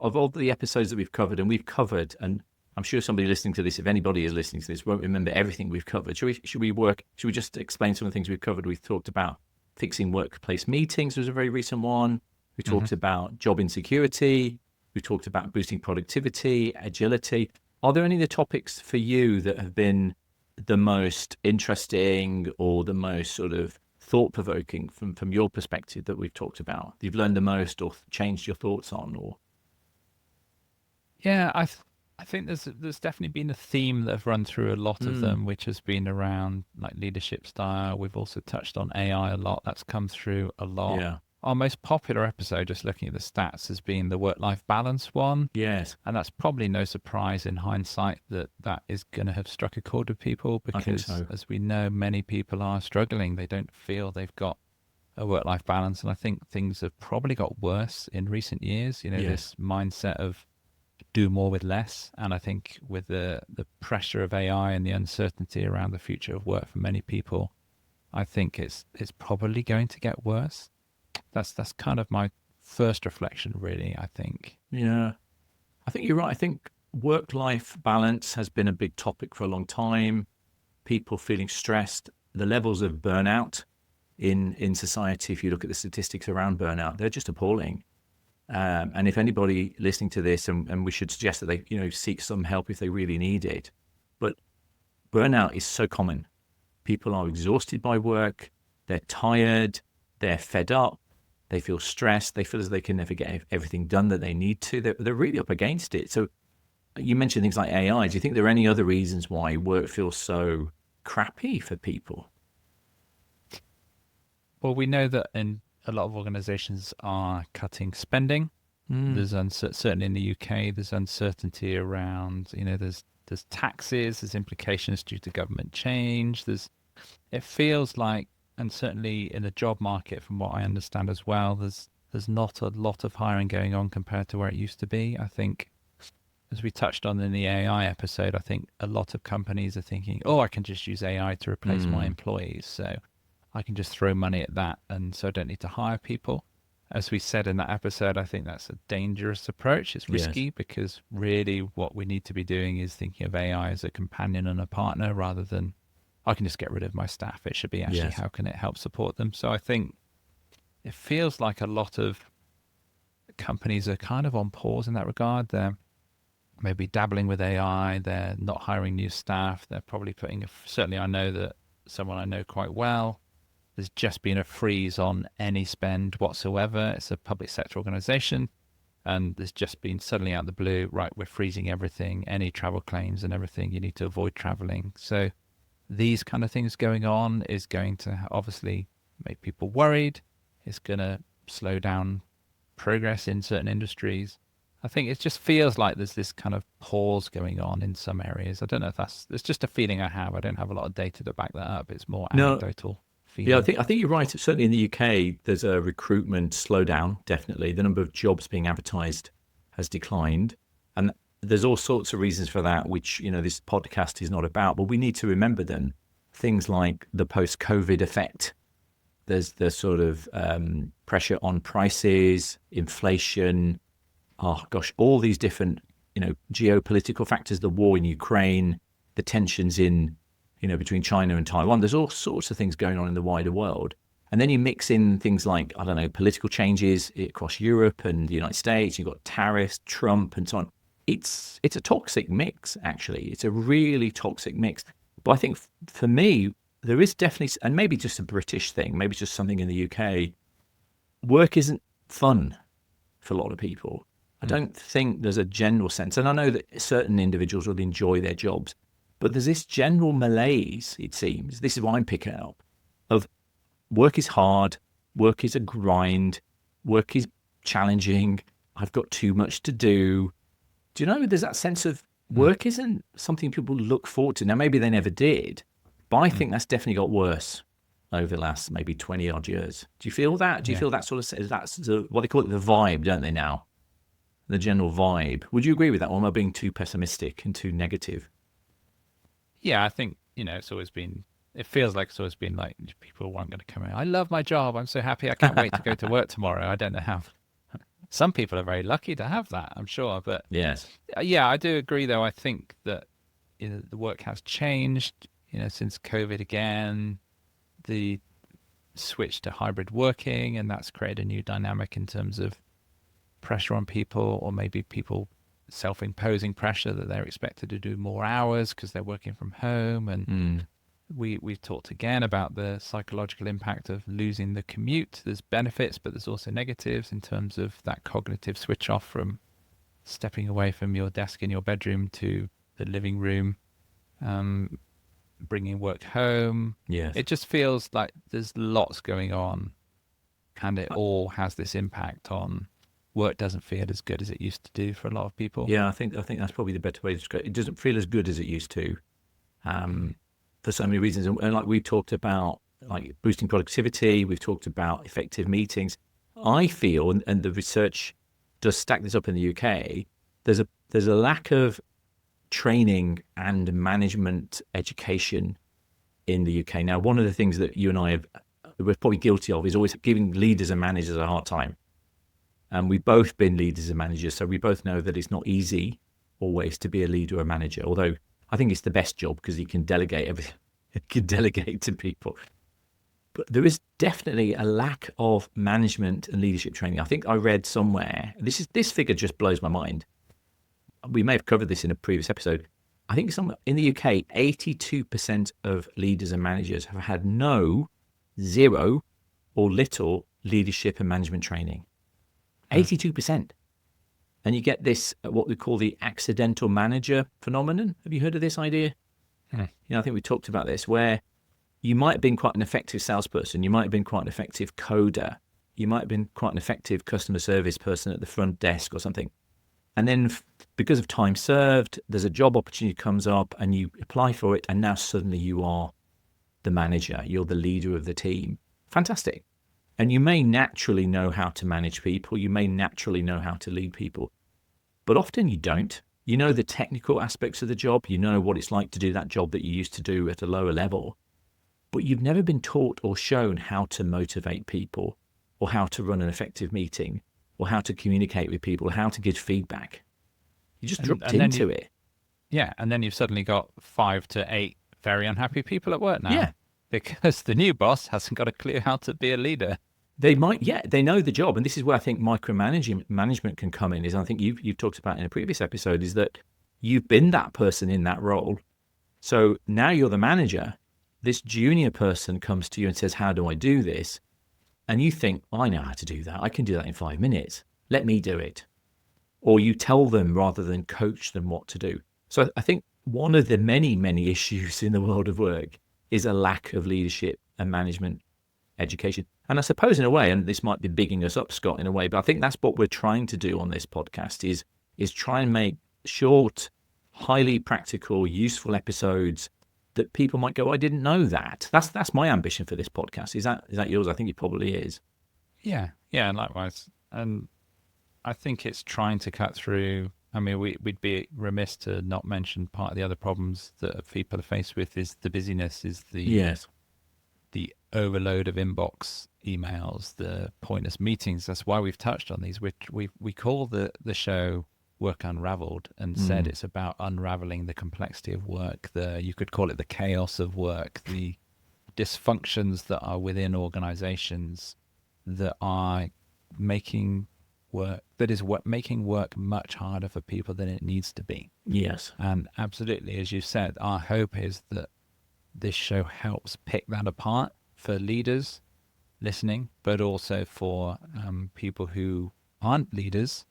of all the episodes that we've covered, and I'm sure somebody listening to this, if anybody is listening to this, won't remember everything we've covered. Should we just explain some of the things we've covered? We've talked about fixing workplace meetings, was a very recent one. We Hmm. talked about job insecurity. We talked about boosting productivity, agility. Are there any of the topics for you that have been the most interesting or the most sort of thought-provoking from your perspective that we've talked about? You've learned the most or changed your thoughts on, or Yeah, I think there's definitely been a theme that have run through a lot of mm, them, which has been around like leadership style. We've also touched on AI a lot. That's come through a lot. yeah, Our most popular episode, just looking at the stats, has been the work-life balance one. yes, And that's probably no surprise in hindsight that that is going to have struck a chord with people I think because, so. as we know, many people are struggling. They don't feel they've got a work life balance. And I think things have probably got worse in recent years. Yes, This mindset of do more with less. And I think with the pressure of AI and the uncertainty around the future of work for many people, I think it's probably going to get worse. That's kind of my first reflection, really, I think. yeah. I think you're right. I think work-life balance has been a big topic for a long time. People feeling stressed, the levels of burnout in society. If you look at the statistics around burnout, they're just appalling. And if anybody listening to this, and we should suggest that they, seek some help if they really need it. But burnout is so common. People are exhausted by work. They're tired. They're fed up. They feel stressed. They feel as they can never get everything done that they need to. They're really up against it. So you mentioned things like AI. Do you think there are any other reasons why work feels so crappy for people? Well, we know that in a lot of organizations are cutting spending. Mm, There's certainly in the UK, there's uncertainty around, there's taxes, there's implications due to government change. It feels like, and certainly in the job market, from what I understand as well, there's not a lot of hiring going on compared to where it used to be. I think, as we touched on in the AI episode, I think a lot of companies are thinking, oh, I can just use AI to replace my mm, employees. So I can just throw money at that. And so I don't need to hire people. As we said in that episode, I think that's a dangerous approach. It's yes. risky because really what we need to be doing is thinking of AI as a companion and a partner rather than I can just get rid of my staff. It should be actually Yes. how can it help support them. So I think it feels like a lot of companies are kind of on pause in that regard. They're maybe dabbling with AI. They're not hiring new staff. They're probably certainly I know that someone I know quite well, there's just been a freeze on any spend whatsoever. It's a public sector organization. And there's just been suddenly out of the blue, right, we're freezing everything, any travel claims and everything. You need to avoid traveling. So these kind of things going on is going to obviously make people worried. It's going to slow down progress in certain industries. I think it just feels like there's this kind of pause going on in some areas. I don't know if it's just a feeling I have. I don't have a lot of data to back that up. It's more No, anecdotal yeah, I feeling. think I think you're right. Certainly in the UK, there's a recruitment slowdown. Definitely, the number of jobs being advertised has declined, and there's all sorts of reasons for that, which this podcast is not about. But we need to remember them. Things like the post-COVID effect. There's the sort of pressure on prices, inflation. Oh gosh, all these different geopolitical factors. The war in Ukraine, the tensions in between China and Taiwan. There's all sorts of things going on in the wider world. And then you mix in things like, I don't know, political changes across Europe and the United States. You've got tariffs, Trump, and so on. It's a toxic mix, actually. It's a really toxic mix. But I think for me, there is definitely, and maybe just a British thing, maybe just something in the UK, work isn't fun for a lot of people. I Mm. don't think there's a general sense, and I know that certain individuals will enjoy their jobs, but there's this general malaise, it seems, this is what I'm picking up, of work is hard, work is a grind, work is challenging, I've got too much to do. Do you know, there's that sense of Mm. work isn't something people look forward to. Now, maybe they never did, but I Mm. think that's definitely got worse over the last maybe 20 odd years. Do you feel that? Do you Yeah. feel that sort of, that's what they call it, the vibe, don't they now? The general vibe. Would you agree with that, or am I being too pessimistic and too negative? Yeah, I think, it feels like it's always been like people weren't going to come in. I love my job. I'm so happy. I can't wait to go to work tomorrow. I don't know how. some people are very lucky to have that, I'm sure. But Yes. yeah, I do agree, though. I think that the work has changed, since COVID again, the switch to hybrid working, and that's created a new dynamic in terms of pressure on people, or maybe people self-imposing pressure that they're expected to do more hours because they're working from home. And we've talked again about the psychological impact of losing the commute. There's benefits, but there's also negatives in terms of that cognitive switch off from stepping away from your desk in your bedroom to the living room, bringing work home. Yes. It just feels like there's lots going on, and it all has this impact on work. Doesn't feel as good as it used to do for a lot of people. Yeah, I think that's probably the better way to describe it. It doesn't feel as good as it used to, for so many reasons. And like we've talked about, like boosting productivity, we've talked about effective meetings. I feel, and the research does stack this up in the UK, there's a lack of training and management education in the UK. Now, one of the things that you and I we're probably guilty of is always giving leaders and managers a hard time. And we've both been leaders and managers, so we both know that it's not easy always to be a leader or a manager, although I think it's the best job because you can delegate everything. You can delegate to people. But there is definitely a lack of management and leadership training. I think I read somewhere, this figure just blows my mind. We may have covered this in a previous episode. I think somewhere in the UK, 82% of leaders and managers have had zero, or little leadership and management training. 82%. And you get this, what we call the accidental manager phenomenon. Have you heard of this idea? I think we talked about this, where you might have been quite an effective salesperson. You might have been quite an effective coder. You might have been quite an effective customer service person at the front desk or something. And then because of time served, there's a job opportunity comes up and you apply for it. And now suddenly you are the manager. You're the leader of the team. Fantastic. And you may naturally know how to manage people. You may naturally know how to lead people. But often you don't. You know the technical aspects of the job. You know what it's like to do that job that you used to do at a lower level. But you've never been taught or shown how to motivate people, or how to run an effective meeting, or how to communicate with people, how to give feedback. You just dropped into it. Yeah, and then you've suddenly got 5 to 8 very unhappy people at work now. Yeah. Because the new boss hasn't got a clue how to be a leader. They might, they know the job. And this is where I think management can come in, is I think you've talked about in a previous episode, is that you've been that person in that role. So now you're the manager. This junior person comes to you and says, how do I do this? And you think, I know how to do that. I can do that in 5 minutes. Let me do it. Or you tell them rather than coach them what to do. So I think one of the many, many issues in the world of work is a lack of leadership and management education. And I suppose in a way, and this might be bigging us up, Scott, in a way, but I think that's what we're trying to do on this podcast is try and make short, highly practical, useful episodes that people might go, I didn't know that. That's my ambition for this podcast. Is that yours? I think it probably is. Yeah, and likewise. And I think it's trying to cut through. I mean, we'd be remiss to not mention part of the other problems that people are faced with is the busyness, is the overload of inbox emails, the pointless meetings. That's why we've touched on these, which we call the show Work Unravelled, and said it's about unraveling the complexity of work. You could call it the chaos of work, the dysfunctions that are within organizations that are making work much harder for people than it needs to be. Yes. And absolutely, as you said, our hope is that this show helps pick that apart for leaders listening, but also for people who aren't leaders,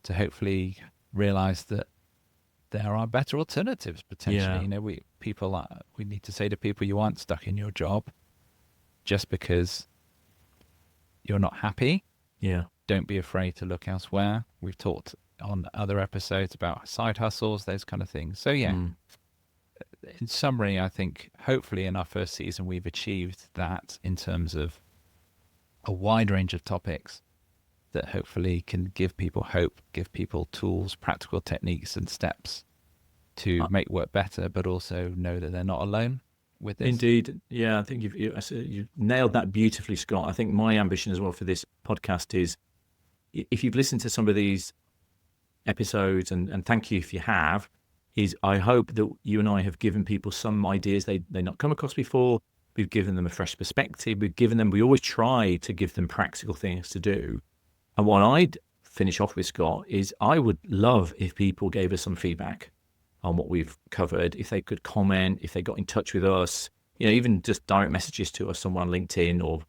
to hopefully realize that there are better alternatives potentially. Yeah. We need to say to people, you aren't stuck in your job just because you're not happy. Yeah. Don't be afraid to look elsewhere. We've talked on other episodes about side hustles, those kind of things. So in summary, I think hopefully in our first season, we've achieved that in terms of a wide range of topics that hopefully can give people hope, give people tools, practical techniques and steps to make work better, but also know that they're not alone with this. Indeed. Yeah, I think you've nailed that beautifully, Scott. I think my ambition as well for this podcast is if you've listened to some of these episodes, and thank you if you have, is I hope that you and I have given people some ideas they not come across before. We've given them a fresh perspective. We always try to give them practical things to do. And what I'd finish off with, Scott, is I would love if people gave us some feedback on what we've covered, if they could comment, if they got in touch with us, even just direct messages to us somewhere on LinkedIn or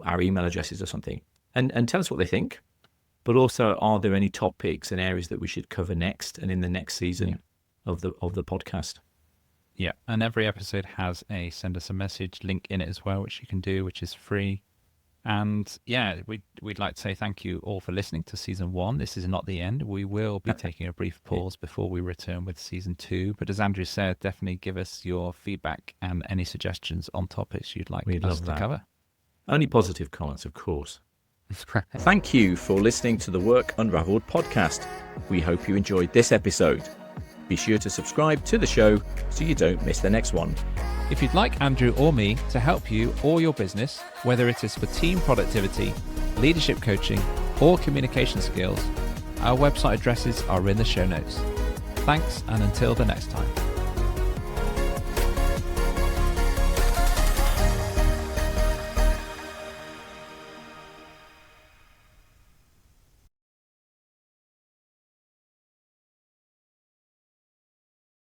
our email addresses or something, and tell us what they think. But also, are there any topics and areas that we should cover next and in the next season of the podcast? Yeah, and every episode has a send us a message link in it as well, which you can do, which is free. And yeah, we'd like to say thank you all for listening to season 1. This is not the end. We will be taking a brief pause before we return with season 2. But as Andrew said, definitely give us your feedback and any suggestions on topics you'd like us to cover. Only positive comments, of course. Thank you for listening to the Work Unravelled podcast. We hope you enjoyed this episode. Be sure to subscribe to the show so you don't miss the next one. If you'd like Andrew or me to help you or your business, whether it is for team productivity, leadership coaching, or communication skills, our website addresses are in the show notes. Thanks, and until the next time.